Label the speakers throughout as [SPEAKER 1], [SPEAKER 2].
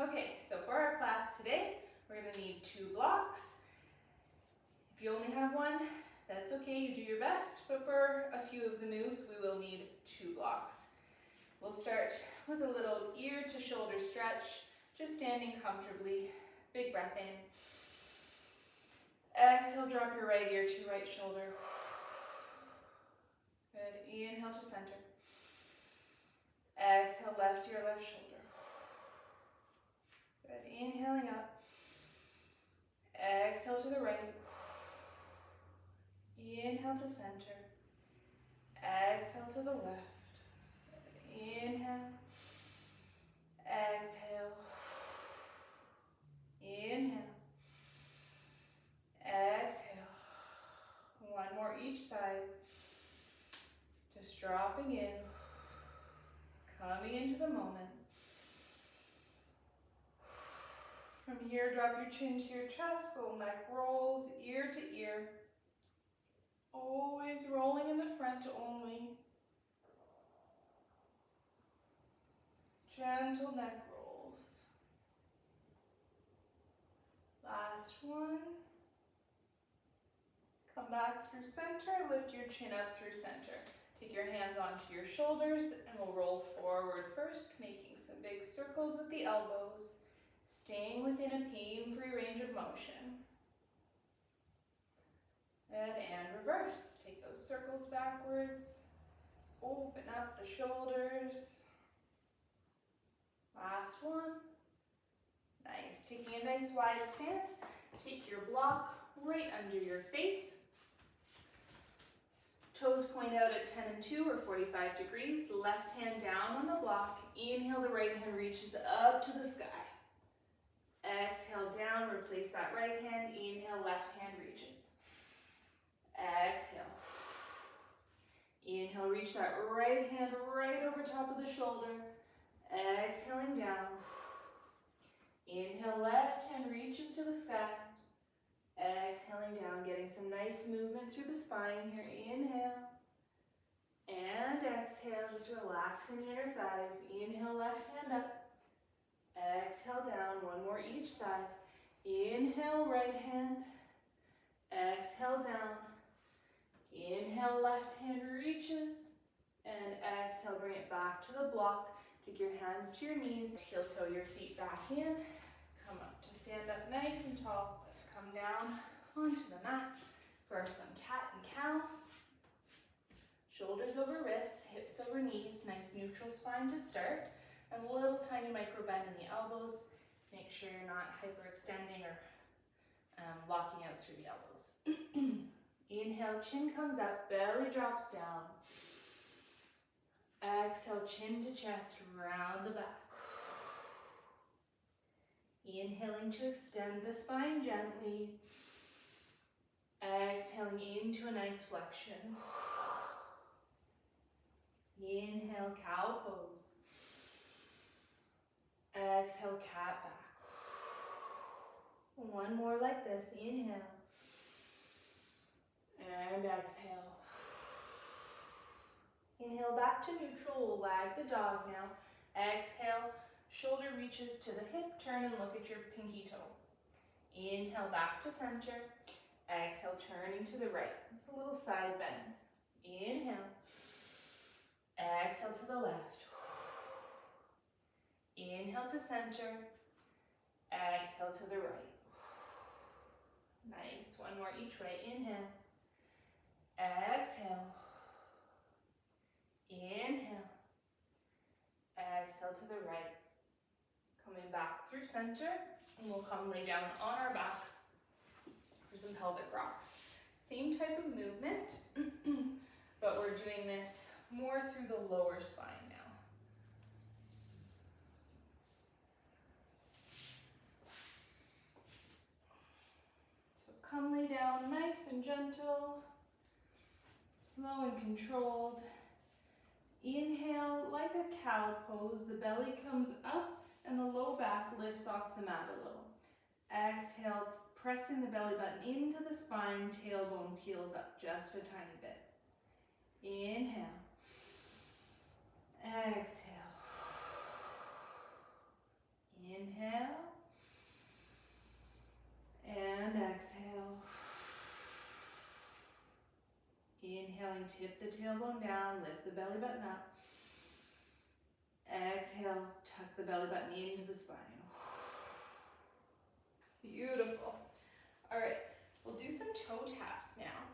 [SPEAKER 1] Okay, so for our class today, we're going to need 2 blocks. If you only have one, that's okay, you do your best, but for a few of the moves, we will need 2 blocks. We'll start with a little ear to shoulder stretch, just standing comfortably. Big breath in. Exhale, drop your right ear to right shoulder. Good, inhale to center. Exhale, left ear, left shoulder. Good, inhaling up. Exhale to the right. Inhale to center. Exhale to the left. Inhale. Exhale. Inhale. Exhale. One more each side. Just dropping in. Coming into the moment. From here, drop your chin to your chest, little neck rolls, ear to ear. Always rolling in the front only. Gentle neck rolls. Last one. Come back through center, lift your chin up through center. Take your hands onto your shoulders and we'll roll forward first, making some big circles with the elbows, staying within a pain-free range of motion. Good, and reverse. Take those circles backwards. Open up the shoulders. Last one. Nice. Taking a nice wide stance. Take your block right under your face. Toes point out at 10 and 2 or 45 degrees. Left hand down on the block. Inhale, the right hand reaches up to the sky. Exhale down, replace that right hand. Inhale, left hand reaches. Exhale. Inhale, reach that right hand right over top of the shoulder. Exhaling down. Inhale, left hand reaches to the sky. Exhaling down, getting some nice movement through the spine here. Inhale. And exhale, just relaxing the inner thighs. Inhale, left hand up. Exhale down, one more each side. Inhale, right hand. Exhale down. Inhale, left hand reaches. And exhale, bring it back to the block. Take your hands to your knees. Heel toe your feet back in. Come up to stand up nice and tall. Let's come down onto the mat for some cat and cow. Shoulders over wrists, hips over knees. Nice neutral spine to start. And a little tiny micro bend in the elbows. Make sure you're not hyperextending or locking out through the elbows. Inhale, chin comes up, belly drops down. Exhale, chin to chest, round the back. Inhaling to extend the spine gently. Exhaling into a nice flexion. Inhale, cow pose. Exhale, cat back. One more like this. Inhale. And exhale. Inhale back to neutral. We'll wag the dog now. Exhale. Shoulder reaches to the hip. Turn and look at your pinky toe. Inhale back to center. Exhale, turning to the right. It's a little side bend. Inhale. Exhale to the left. Inhale to center. Exhale to the right. Nice. One more each way. Inhale. Exhale. Inhale. Exhale to the right. Coming back through center. And we'll come lay down on our back for some pelvic rocks. Same type of movement, but we're doing this more through the lower spine now. So come lay down nice and gentle, slow and controlled. Inhale like a cow pose, the belly comes up and the low back lifts off the mat a little. Exhale, pressing the belly button into the spine, tailbone peels up just a tiny bit. Inhale. Exhale. Inhale. And exhale. Inhaling, tip the tailbone down, lift the belly button up. Exhale, tuck the belly button into the spine. Beautiful. All right, we'll do some toe taps now.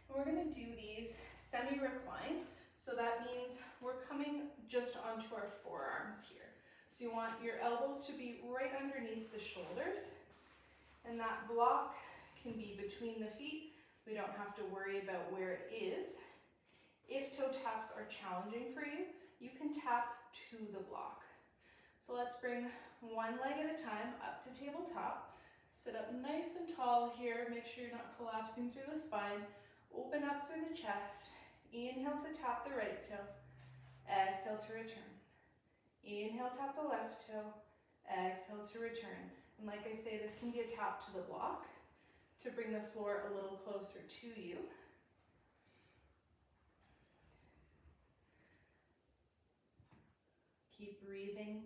[SPEAKER 1] And we're gonna do these semi-recline. So that means we're coming just onto our forearms here. So you want your elbows to be right underneath the shoulders. And that block can be between the feet. We don't have to worry about where it is. If toe taps are challenging for you, you can tap to the block. So let's bring one leg at a time up to tabletop. Sit up nice and tall here. Make sure you're not collapsing through the spine. Open up through the chest. Inhale to tap the right toe. Exhale to return. Inhale, tap the left toe. Exhale to return. And like I say, this can be a tap to the block to bring the floor a little closer to you. Keep breathing.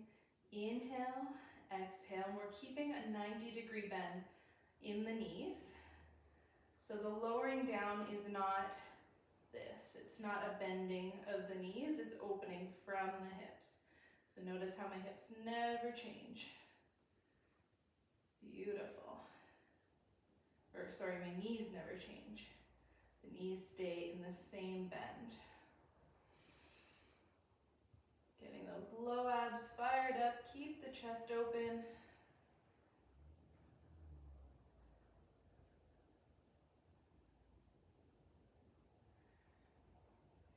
[SPEAKER 1] Inhale, exhale. And we're keeping a 90-degree bend in the knees. So the lowering down is not this. It's not a bending of the knees. It's opening from the hips. So notice how my hips never change. Beautiful. Or sorry, my knees never change. The knees stay in the same bend. Getting those low abs fired up. Keep the chest open.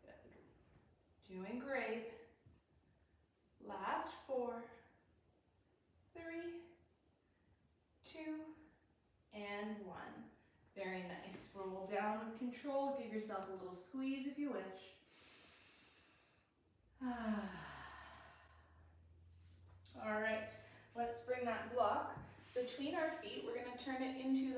[SPEAKER 1] Good. Doing great. Last 4, 3, 2, and 1. Very nice. Roll down with control. Give yourself a little squeeze if you wish. All right, let's bring that block between our feet. We're going to turn it into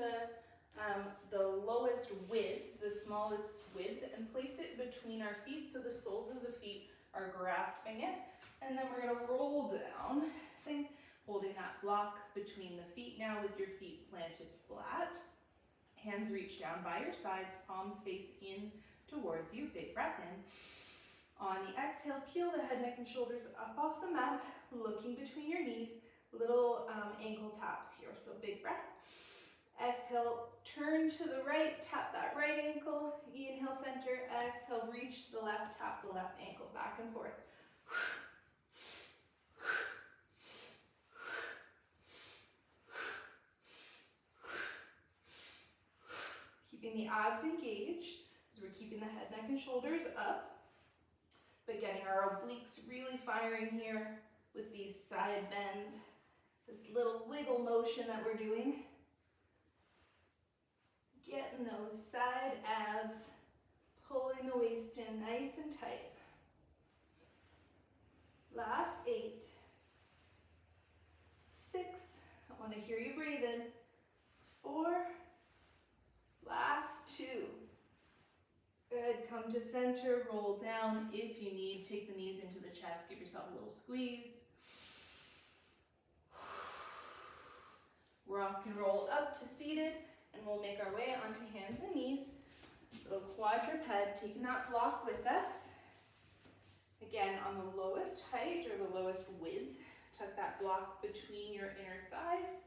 [SPEAKER 1] the lowest width, the smallest width, and place it between our feet so the soles of the feet are grasping it. And then we're going to roll down, holding that block between the feet now with your feet planted flat. Hands reach down by your sides, palms face in towards you. Big breath in. On the exhale, peel the head, neck, and shoulders up off the mat, looking between your knees. Little ankle taps here, so big breath. Exhale, turn to the right, tap that right ankle. Inhale, center. Exhale, reach to the left, tap the left ankle, back and forth. Keeping the abs engaged as we're keeping the head, neck, and shoulders up, but getting our obliques really firing here with these side bends, this little wiggle motion that we're doing. Getting those side abs, pulling the waist in nice and tight. Last 8, 6, I want to hear you breathe in. 4, last 2. Good, come to center, roll down. If you need, take the knees into the chest, give yourself a little squeeze. Rock and roll up to seated, and we'll make our way onto hands and knees. Little quadruped, taking that block with us. Again, on the lowest height or the lowest width, tuck that block between your inner thighs,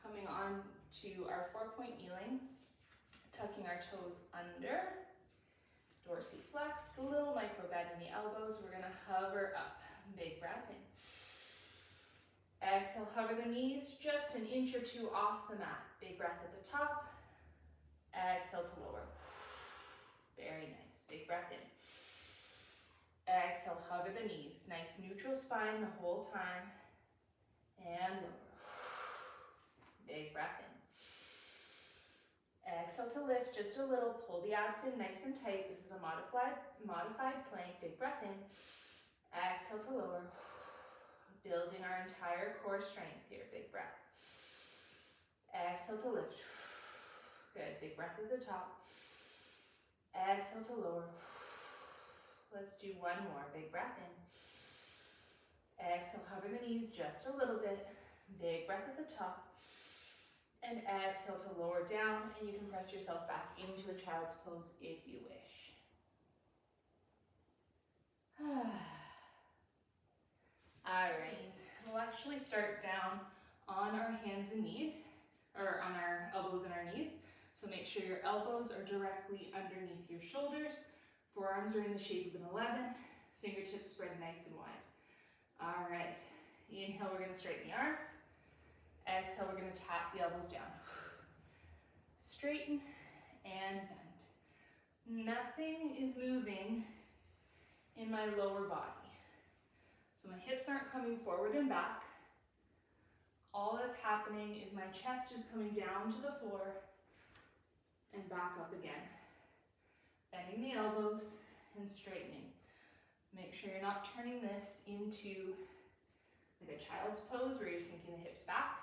[SPEAKER 1] coming on to our 4-point kneeling, tucking our toes under, dorsiflexed, a little micro bend in the elbows. We're gonna hover up, big breath in. Exhale, hover the knees just an inch or 2 off the mat. Big breath at the top. Exhale to lower. Very nice, big breath in. Exhale, hover the knees. Nice neutral spine the whole time. And lower. Big breath in. Exhale to lift just a little. Pull the abs in nice and tight. This is a modified plank. Big breath in. Exhale to lower. Building our entire core strength here. Big breath. Exhale to lift. Good. Big breath at the top. Exhale to lower. Let's do one more. Big breath in. Exhale, hover the knees just a little bit. Big breath at the top. And exhale to lower down, and you can press yourself back into a child's pose if you wish. Alright, we'll actually start down on our hands and knees, or on our elbows and our knees. So make sure your elbows are directly underneath your shoulders. Forearms are in the shape of an 11. Fingertips spread nice and wide. Alright, inhale, we're going to straighten the arms. Exhale, we're going to tap the elbows down. Straighten and bend. Nothing is moving in my lower body. So my hips aren't coming forward and back. All that's happening is my chest is coming down to the floor and back up again. Bending the elbows and straightening. Make sure you're not turning this into like a child's pose where you're sinking the hips back.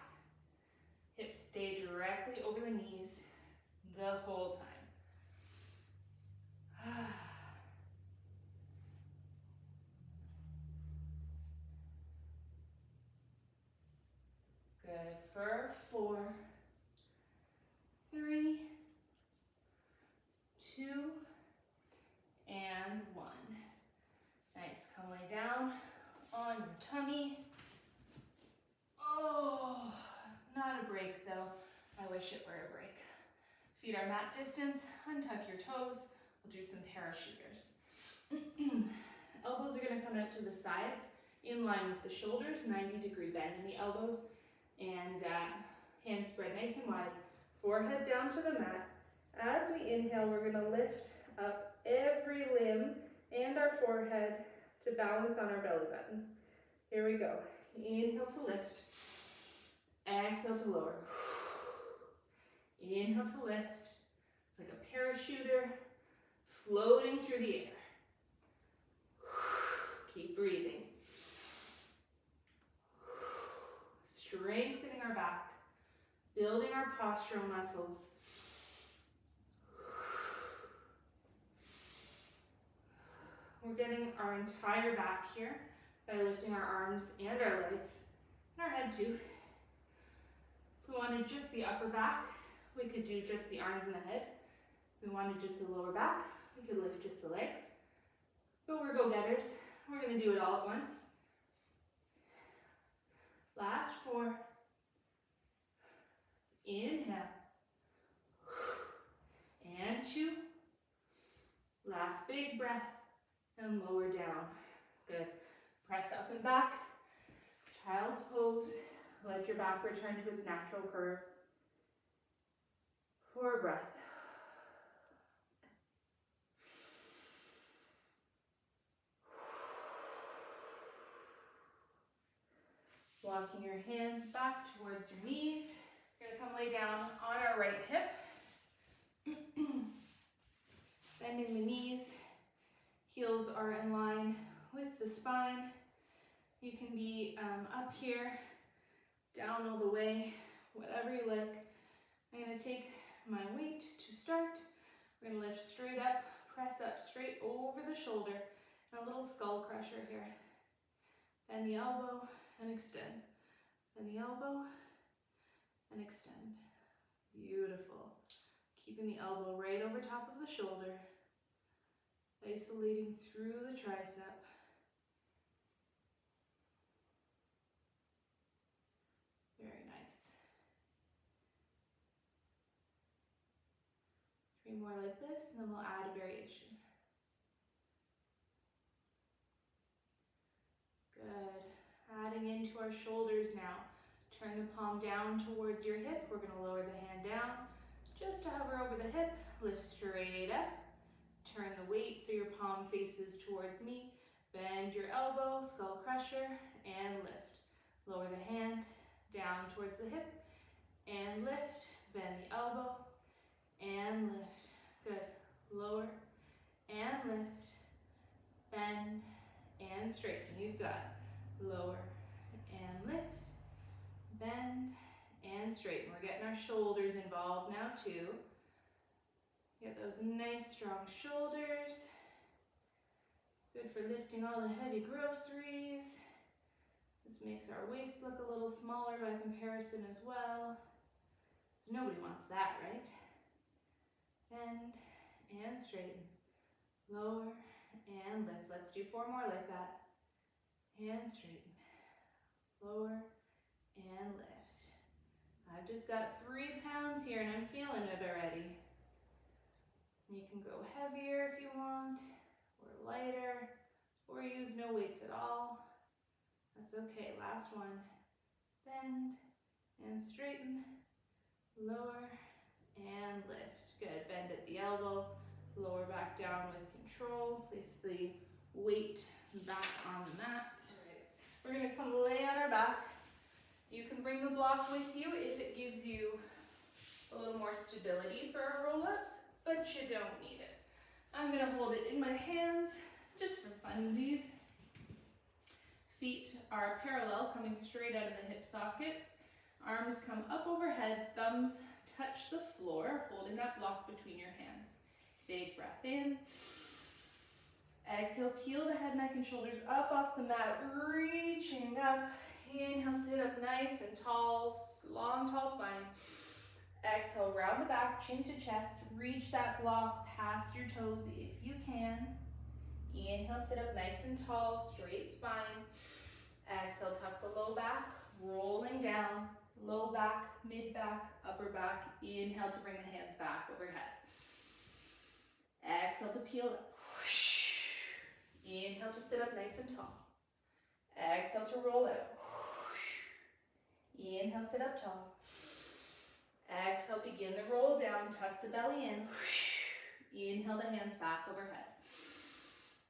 [SPEAKER 1] Hips stay directly over the knees the whole time. Good. For 4, 3, 2, and 1. Nice. Come lay down on your tummy. Oh, not a break though. I wish it were a break. Feet are mat distance. Untuck your toes. We'll do some parachuters. Elbows are going to come out to the sides in line with the shoulders. 90-degree bend in the elbows. And hands spread nice and wide. Forehead down to the mat. As we inhale, we're going to lift up every limb and our forehead to balance on our belly button. Here we go. Inhale to lift. Exhale to lower. Inhale to lift. It's like a parachuter floating through the air. Keep breathing. Strengthening our back. Building our postural muscles. We're getting our entire back here by lifting our arms and our legs, and our head too. If we wanted just the upper back, we could do just the arms and the head. If we wanted just the lower back, we could lift just the legs. But we're go-getters. We're going to do it all at once. Last 4. Inhale. And 2. Last big breath. And lower down. Good. Press up and back. Child's pose. Let your back return to its natural curve. For a breath. Walking your hands back towards your knees. You're going to come lay down on our right hip. Bending the knees. Heels are in line with the spine. You can be up here, down all the way, whatever you like. I'm going to take my weight to start. We're going to lift straight up, press up straight over the shoulder, and a little skull crusher here. Bend the elbow and extend. Bend the elbow and extend. Beautiful. Keeping the elbow right over top of the shoulder. Isolating through the tricep. Very nice. 3 more like this, and then we'll add a variation. Good. Adding into our shoulders now. Turn the palm down towards your hip. We're going to lower the hand down just to hover over the hip. Lift straight up. Turn the weight so your palm faces towards me. Bend your elbow, skull crusher, and lift. Lower the hand down towards the hip, and lift. Bend the elbow, and lift. Good. Lower, and lift. Bend, and straighten. You've got lower, and lift. Bend, and straighten. We're getting our shoulders involved now too. Get those nice strong shoulders. Good for lifting all the heavy groceries. This makes our waist look a little smaller by comparison as well. So nobody wants that, right? Bend and straighten. Lower and lift. Let's do 4 more like that. And straighten. Lower and lift. I've just got 3 pounds here and I'm feeling it already. You can go heavier if you want, or lighter, or use no weights at all. That's okay. Last one. Bend and straighten. Lower and lift. Good. Bend at the elbow. Lower back down with control. Place the weight back on the mat. All right. We're going to come lay on our back. You can bring the block with you if it gives you a little more stability for our roll-ups, but you don't need it. I'm going to hold it in my hands just for funsies. Feet are parallel, coming straight out of the hip sockets. Arms come up overhead, thumbs touch the floor, holding that block between your hands. Big breath in. Exhale, peel the head, neck, and shoulders up off the mat, reaching up. Inhale, sit up nice and tall, long, tall spine. Exhale, round the back, chin to chest. Reach that block past your toes if you can. Inhale, sit up nice and tall, straight spine. Exhale, tuck the low back, rolling down. Low back, mid back, upper back. Inhale to bring the hands back overhead. Exhale to peel up. Inhale to sit up nice and tall. Exhale to roll out. Inhale, sit up tall. Exhale, begin the roll down, tuck the belly in. Inhale the hands back overhead.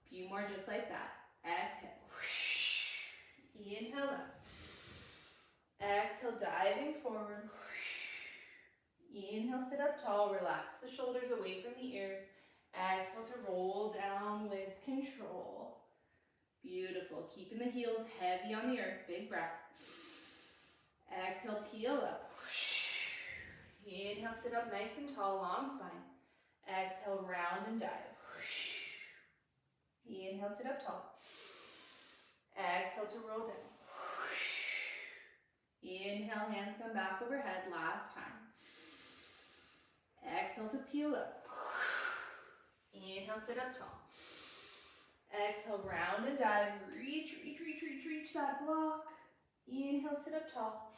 [SPEAKER 1] Few more just like that. Exhale. Inhale up. Exhale, diving forward. Inhale, sit up tall. Relax the shoulders away from the ears. Exhale to roll down with control. Beautiful. Keeping the heels heavy on the earth. Big breath. Exhale, peel up. Inhale, sit up nice and tall, long spine. Exhale, round and dive. Inhale, sit up tall. Exhale to roll down. Inhale, hands come back overhead. Last time. Exhale to peel up. Inhale, sit up tall. Exhale, round and dive. Reach, reach, reach, reach, reach that block. Inhale, sit up tall.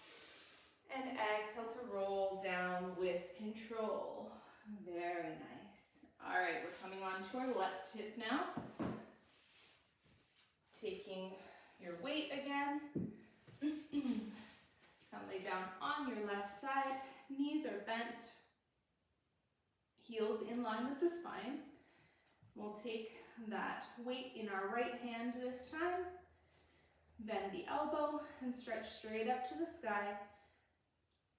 [SPEAKER 1] And exhale to roll down with control. Very nice. All right, we're coming on to our left hip now. Taking your weight again. Come lay down on your left side. Knees are bent. Heels in line with the spine. We'll take that weight in our right hand this time. Bend the elbow and stretch straight up to the sky.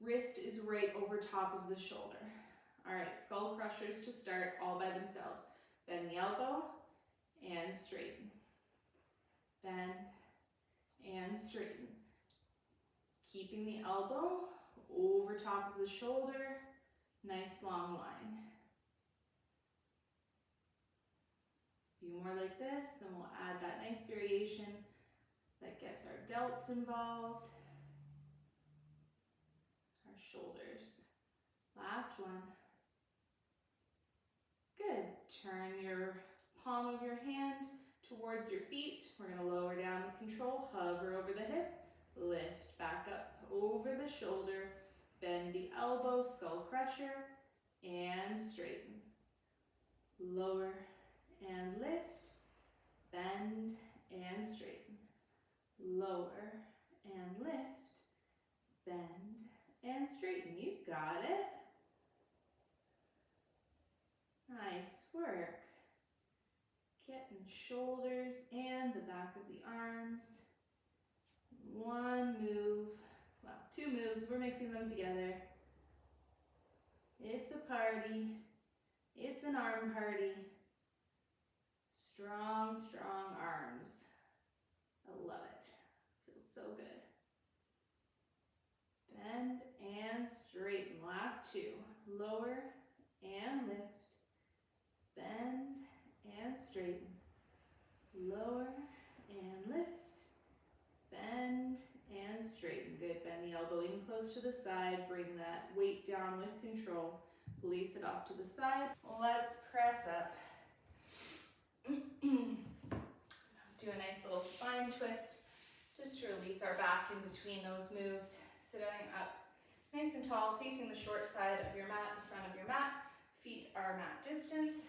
[SPEAKER 1] Wrist is right over top of the shoulder. All right, skull crushers to start all by themselves. Bend the elbow and straighten. Bend and straighten. Keeping the elbow over top of the shoulder. Nice long line. A few more like this, and we'll add that nice variation that gets our delts involved. Our shoulders. Last one. Good. Turn your palm of your hand towards your feet. We're going to lower down with control. Hover over the hip. Lift back up over the shoulder. Bend the elbow, skull crusher, and straighten. Lower and lift. Bend and straighten. Lower and lift. Bend and straighten. You got it. Nice work. Getting shoulders and the back of the arms. One move, well, 2 moves, we're mixing them together. It's a party. It's an arm party. Strong, strong arms. I love it. Feels so good. Bend and straighten. Last 2. Lower and lift. Bend and straighten. Lower and lift. Bend the side, bring that weight down with control. Release it off to the side. Let's press up. Do a nice little spine twist, just to release our back in between those moves. Sitting up nice and tall, facing the short side of your mat, the front of your mat. Feet are mat distance.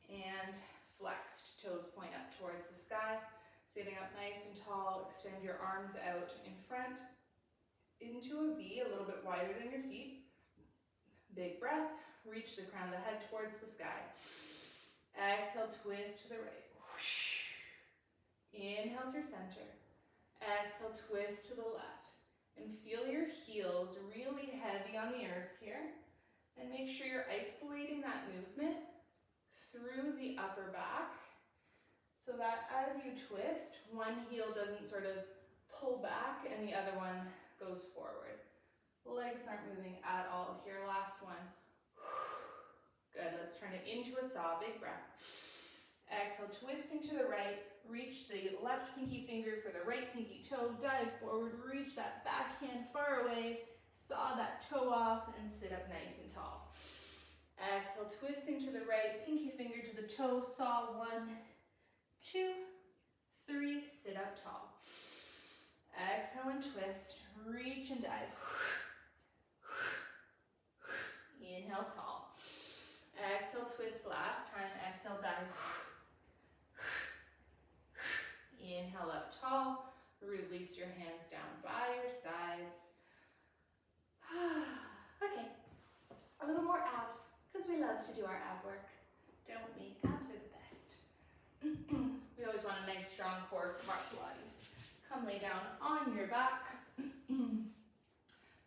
[SPEAKER 1] And flexed, toes point up towards the sky. Sitting up nice and tall, extend your arms out in front into a V, a little bit wider than your feet. Big breath, reach the crown of the head towards the sky. Exhale, twist to the right. Inhale through center. Exhale, twist to the left. And feel your heels really heavy on the earth here. And make sure you're isolating that movement through the upper back, so that as you twist, one heel doesn't sort of pull back and the other one goes forward. Legs aren't moving at all here. Last one. Good, let's turn it into a saw, big breath. Exhale, twisting to the right, reach the left pinky finger for the right pinky toe, dive forward, reach that back hand far away, saw that toe off, and sit up nice and tall. Exhale, twisting to the right, pinky finger to the toe, saw 1, 2, 3, sit up tall. Exhale and twist, reach and dive. Inhale, tall. Exhale, twist last time, exhale, dive. Inhale up tall, release your hands down by your sides. Okay, a little more abs, because we love to do our ab work, don't we? Abs are the best. We always want a nice strong core from our Pilates. Come lay down on your back.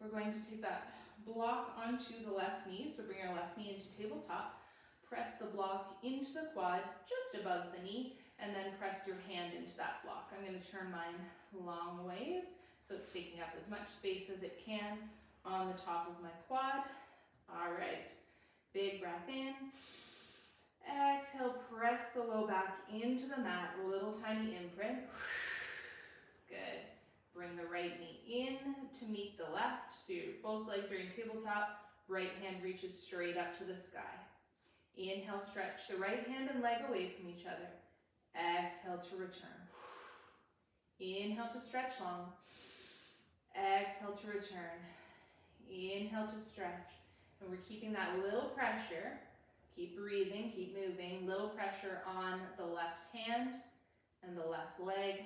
[SPEAKER 1] We're going to take that block onto the left knee, so bring our left knee into tabletop. Press the block into the quad, just above the knee, and then press your hand into that block. I'm going to turn mine long ways, so it's taking up as much space as it can on the top of my quad. All right, big breath in. Exhale, press the low back into the mat, a little tiny imprint. Good. Bring the right knee in to meet the left, so both legs are in tabletop. Right hand reaches straight up to the sky. Inhale, stretch the right hand and leg away from each other. Exhale to return. Inhale to stretch long. Exhale to return. Inhale to stretch. And we're keeping that little pressure. Keep breathing, keep moving. Little pressure on the left hand and the left leg.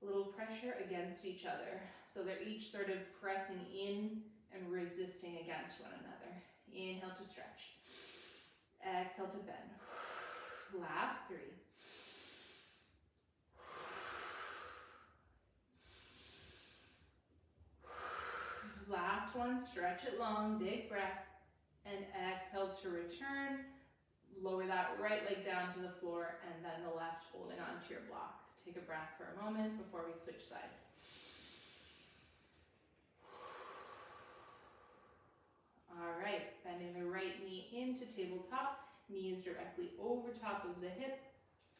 [SPEAKER 1] Little pressure against each other. So they're each sort of pressing in and resisting against one another. Inhale to stretch. Exhale to bend. Last 3. Last one, stretch it long, big breath, and exhale to return. Lower that right leg down to the floor, and then the left holding onto your block. Take a breath for a moment before we switch sides. All right, bending the right knee into tabletop, knees directly over top of the hip,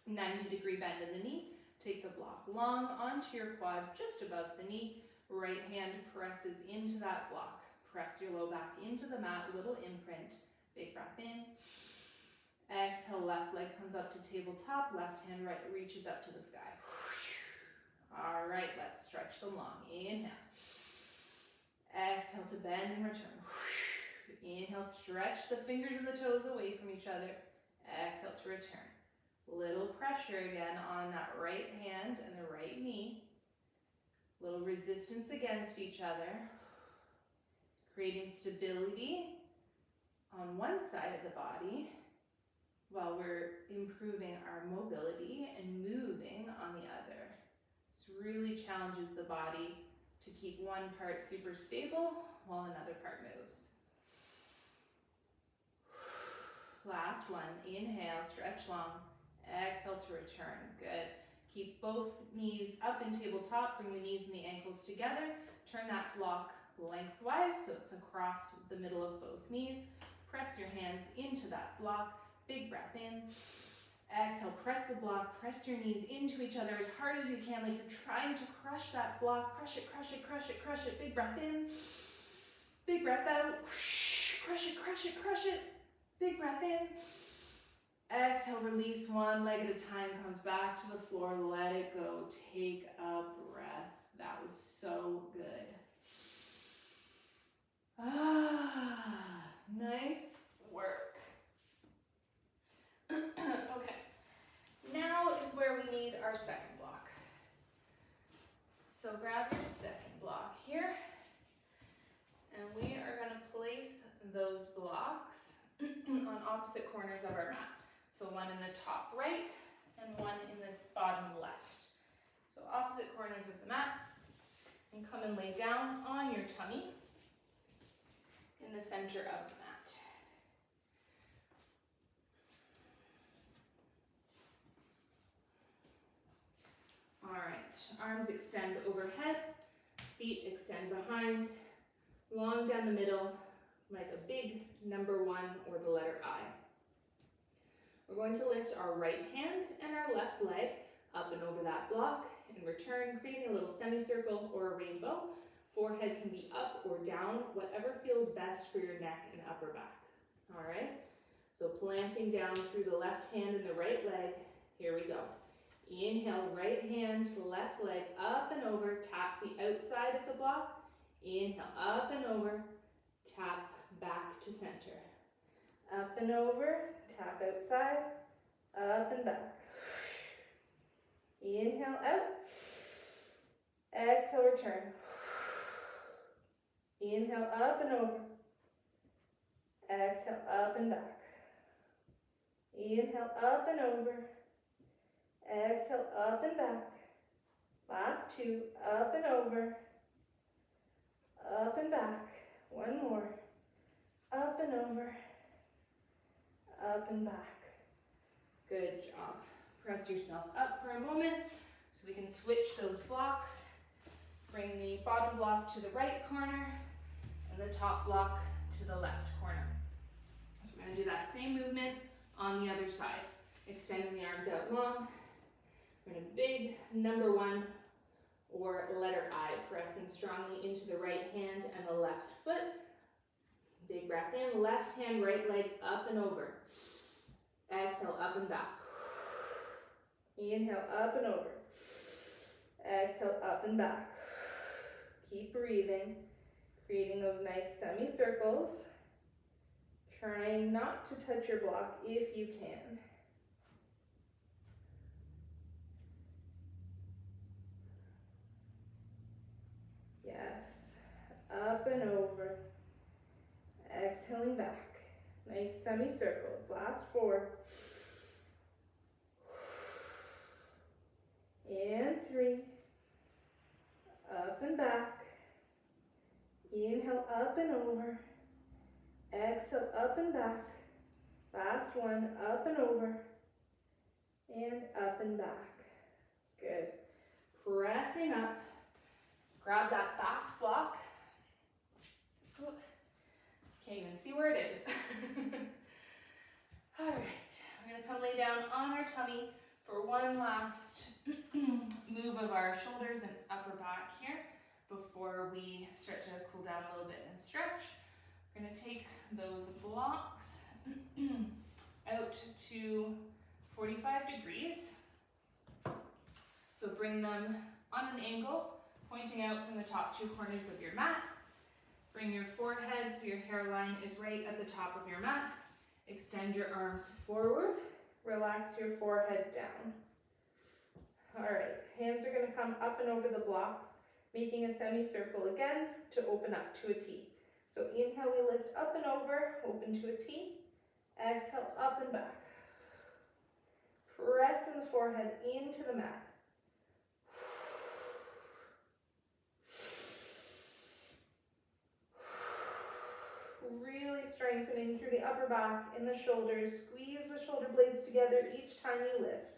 [SPEAKER 1] 90-degree bend in the knee. Take the block long onto your quad, just above the knee. Right hand presses into that block. Press your low back into the mat, little imprint. Big breath in. Exhale, left leg comes up to tabletop, left hand right reaches up to the sky. All right, let's stretch them long. Inhale. Exhale to bend and return. Inhale, stretch the fingers of the toes away from each other. Exhale to return. Little pressure again on that right hand and the right knee. Little resistance against each other. Creating stability on one side of the body while we're improving our mobility and moving on the other. This really challenges the body to keep one part super stable while another part moves. Last one, inhale, stretch long, exhale to return, good. Keep both knees up in tabletop, bring the knees and the ankles together, turn that block lengthwise so it's across the middle of both knees. Press your hands into that block, big breath in. Exhale, press the block, press your knees into each other as hard as you can, like you're trying to crush that block. Crush it, crush it, crush it, crush it. Big breath in, big breath out. Crush it, crush it, crush it. Big breath in. Exhale, release one leg at a time, comes back to the floor, let it go. Take a breath. That was so good. Nice work. Okay, now is where we need our second block. So grab your second block here, and we are going to place those blocks on opposite corners of our mat. So one in the top right and one in the bottom left. So opposite corners of the mat, and come and lay down on your tummy in the center of the mat. All right, arms extend overhead, feet extend behind, long down the middle, like a big number 1 or the letter I. We're going to lift our right hand and our left leg up and over that block and return, creating a little semicircle or a rainbow. Forehead can be up or down, whatever feels best for your neck and upper back. All right, so planting down through the left hand and the right leg. Here we go. Inhale, right hand to left leg, up and over, tap the outside of the block. Inhale, up and over, tap back to center. Up and over, tap outside, up and back. Inhale out, exhale, return. Inhale, up and over, exhale, up and back. Inhale, up and over, exhale, up and back. Last 2, up and over, up and back. One more, up and over, up and back. Good job. Press yourself up for a moment so we can switch those blocks. Bring the bottom block to the right corner and the top block to the left corner. So we're going to do that same movement on the other side. Extending the arms out long. We're going to big number 1 or letter I, pressing strongly into the right hand and the left foot. Big breath in, left hand, right leg up and over. Exhale, up and back. Inhale, up and over. Exhale, up and back. Keep breathing, creating those nice semicircles. Trying not to touch your block if you can. Yes, up and over. Exhaling back. Nice semicircles. Last 4. And 3. Up and back. Inhale, up and over. Exhale, up and back. Last 1, up and over. And up and back. Good. Pressing up. Grab that back block. Ooh. Can't even see where it is. All right, we're gonna come lay down on our tummy for one last move of our shoulders and upper back here before we start to cool down a little bit and stretch. We're gonna take those blocks out to 45 degrees. So bring them on an angle, pointing out from the top 2 corners of your mat. Bring your forehead so your hairline is right at the top of your mat. Extend your arms forward. Relax your forehead down. All right, hands are going to come up and over the blocks, making a semicircle again to open up to a T. So inhale, we lift up and over, open to a T. Exhale, up and back. Pressing the forehead into the mat. Really strengthening through the upper back and the shoulders. Squeeze the shoulder blades together each time you lift.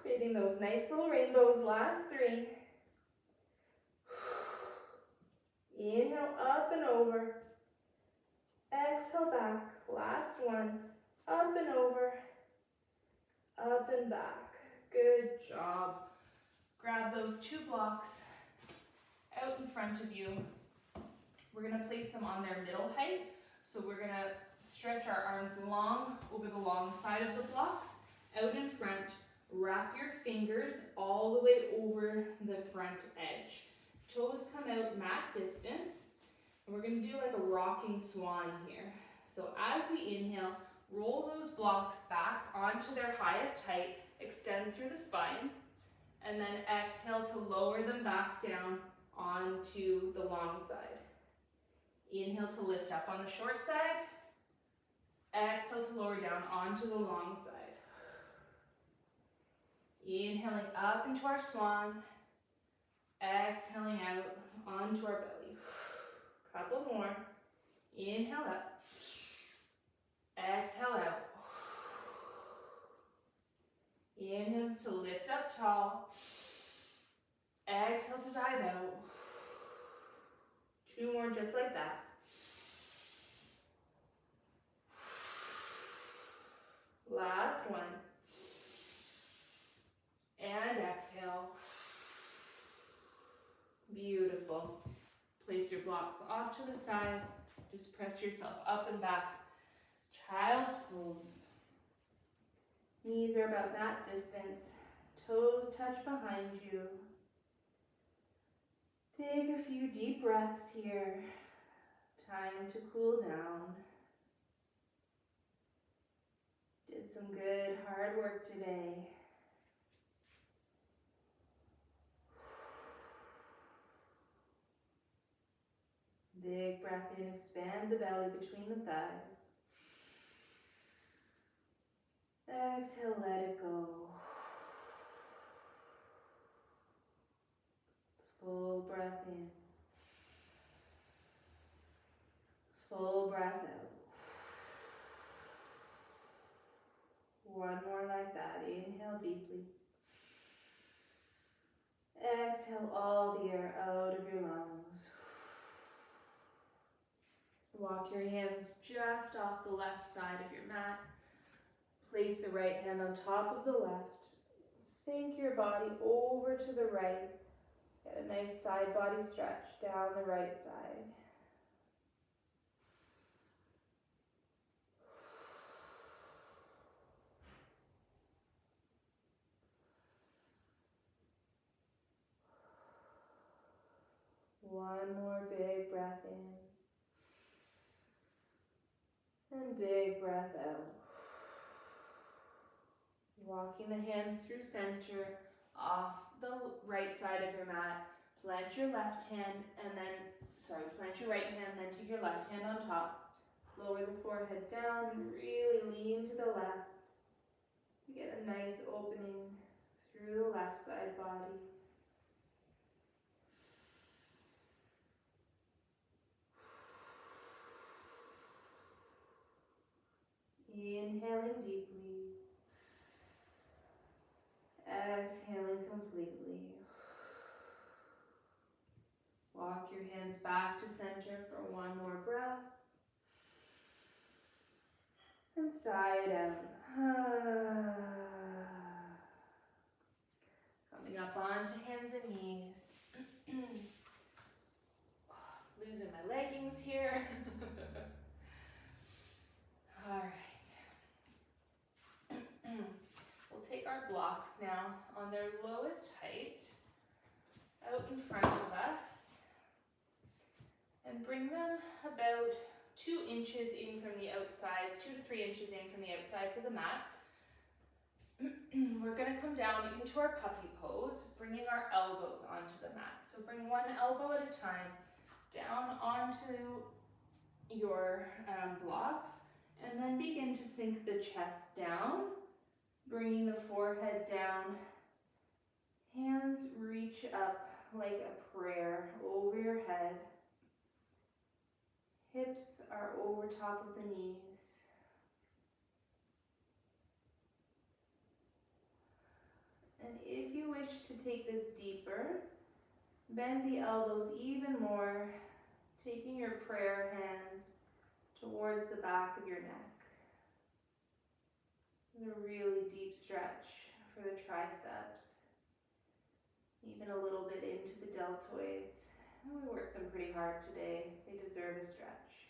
[SPEAKER 1] Creating those nice little rainbows. Last 3. Inhale, up and over. Exhale, back. Last one. Up and over. Up and back. Good job. Grab those 2 blocks out in front of you. We're going to place them on their middle height. So we're going to stretch our arms long over the long side of the blocks, out in front. Wrap your fingers all the way over the front edge. Toes come out mat distance. And we're going to do like a rocking swan here. So as we inhale, roll those blocks back onto their highest height, extend through the spine, and then exhale to lower them back down onto the long side. Inhale to lift up on the short side. Exhale to lower down onto the long side. Inhaling up into our swan. Exhaling out onto our belly. Couple more. Inhale up. Exhale out. Inhale to lift up tall. Exhale to dive out. 2 more just like that. Last one. And exhale. Beautiful. Place your blocks off to the side. Just press yourself up and back. Child's pose. Knees are about that distance. Toes touch behind you. Take a few deep breaths here. Time to cool down. Did some good hard work today. Big breath in, expand the belly between the thighs. Exhale, let it go. Full breath in. Full breath out. One more like that. Inhale deeply. Exhale all the air out of your lungs. Walk your hands just off the left side of your mat. Place the right hand on top of the left. Sink your body over to the right. Get a nice side body stretch down the right side. One more big breath in. And big breath out. Walking the hands through center, off the right side of your mat. Plant your right hand, then take your left hand on top. Lower the forehead down, really lean to the left. You get a nice opening through the left side body. Inhaling deeply. Exhaling completely. Walk your hands back to center for one more breath. And sigh it out. Coming up onto hands and knees. Losing my leggings here. All right. We'll take our blocks now on their lowest height out in front of us and bring them about 2 inches in from the outsides, 2 to 3 inches in from the outsides of the mat. We're going to come down into our puppy pose, bringing our elbows onto the mat. So bring one elbow at a time down onto your blocks, and then begin to sink the chest down, bringing the forehead down. Hands reach up like a prayer over your head. Hips are over top of the knees. And if you wish to take this deeper, bend the elbows even more Taking your prayer hands towards the back of your neck. And a really deep stretch for the triceps. Even a little bit into the deltoids. And we worked them pretty hard today. They deserve a stretch.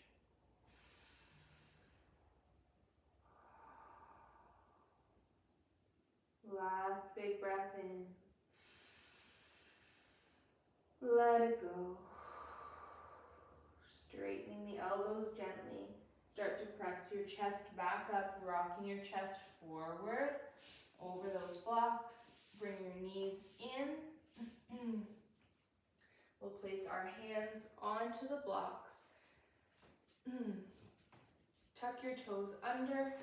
[SPEAKER 1] Last big breath in. Let it go. Straightening the elbows gently. Start to press your chest back up, rocking your chest forward over those blocks. Bring your knees in. We'll place our hands onto the blocks. Tuck your toes under.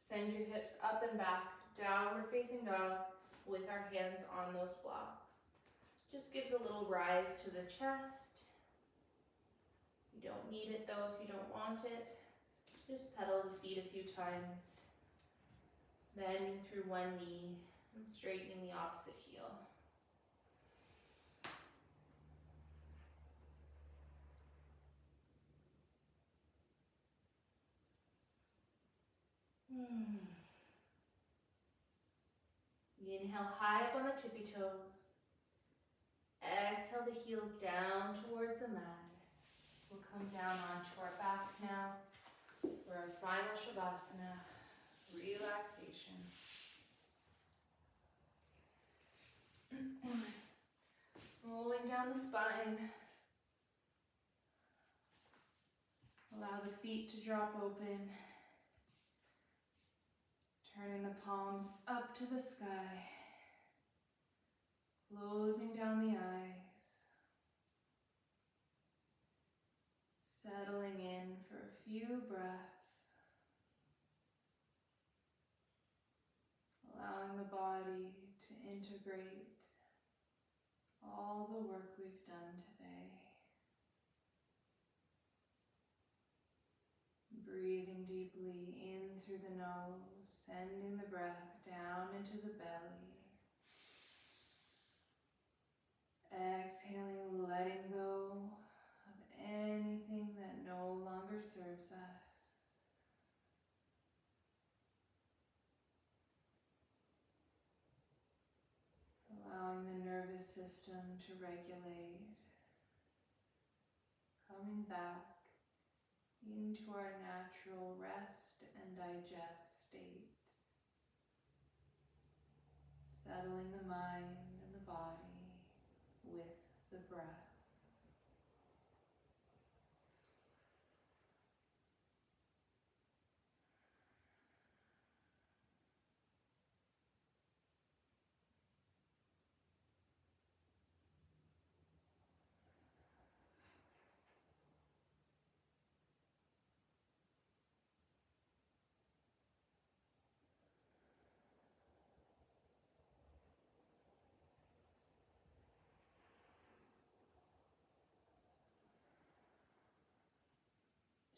[SPEAKER 1] Send your hips up and back. Downward facing dog with our hands on those blocks. Just gives a little rise to the chest. You don't need it though if you don't want it. Just pedal the feet a few times. Bending through one knee and straightening the opposite heel. Inhale high up on the tippy toes. Exhale the heels down towards the mat. We'll come down onto our back now for our final Shavasana, relaxation. Rolling down the spine. Allow the feet to drop open. Turning the palms up to the sky. Closing down the eyes. Settling in for a few breaths. Allowing the body to integrate all the work we've done today. Breathing deeply in through the nose, sending the breath down into the belly. Exhaling, letting go of anything that no longer serves us. Allowing the nervous system to regulate. Coming back into our natural rest and digest state. Settling the mind and the body with the breath.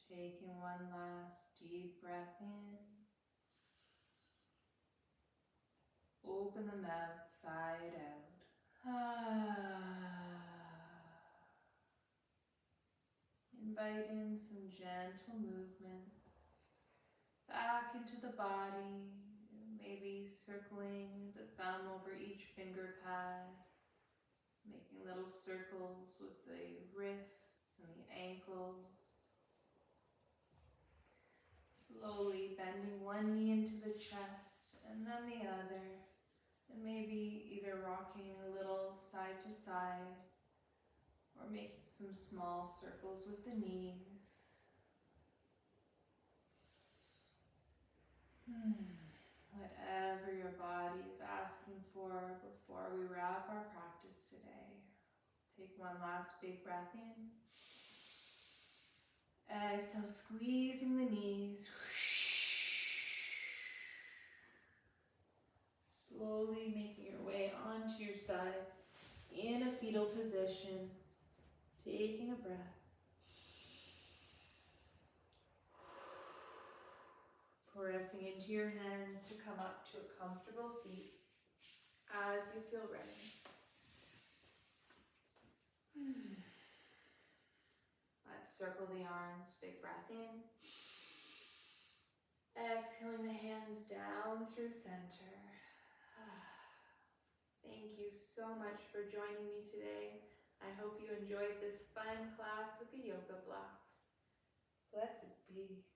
[SPEAKER 1] Taking one last deep breath in. Open the mouth side out. Invite in some gentle movements back into the body, maybe circling the thumb over each finger pad, making little circles with the wrists and the ankles. Slowly bending one knee into the chest and then the other, and maybe either rocking a little side to side or making some small circles with the knees. Whatever your body is asking for before we wrap our practice today. Take one last big breath in. Exhale, squeezing the knees. Slowly making your way onto your side in a fetal position. Taking a breath. Pressing into your hands to come up to a comfortable seat as you feel ready. circle the arms, big breath in. Exhaling the hands down through center. Thank you so much for joining me today. I hope you enjoyed this fun class with the yoga blocks. Blessed be.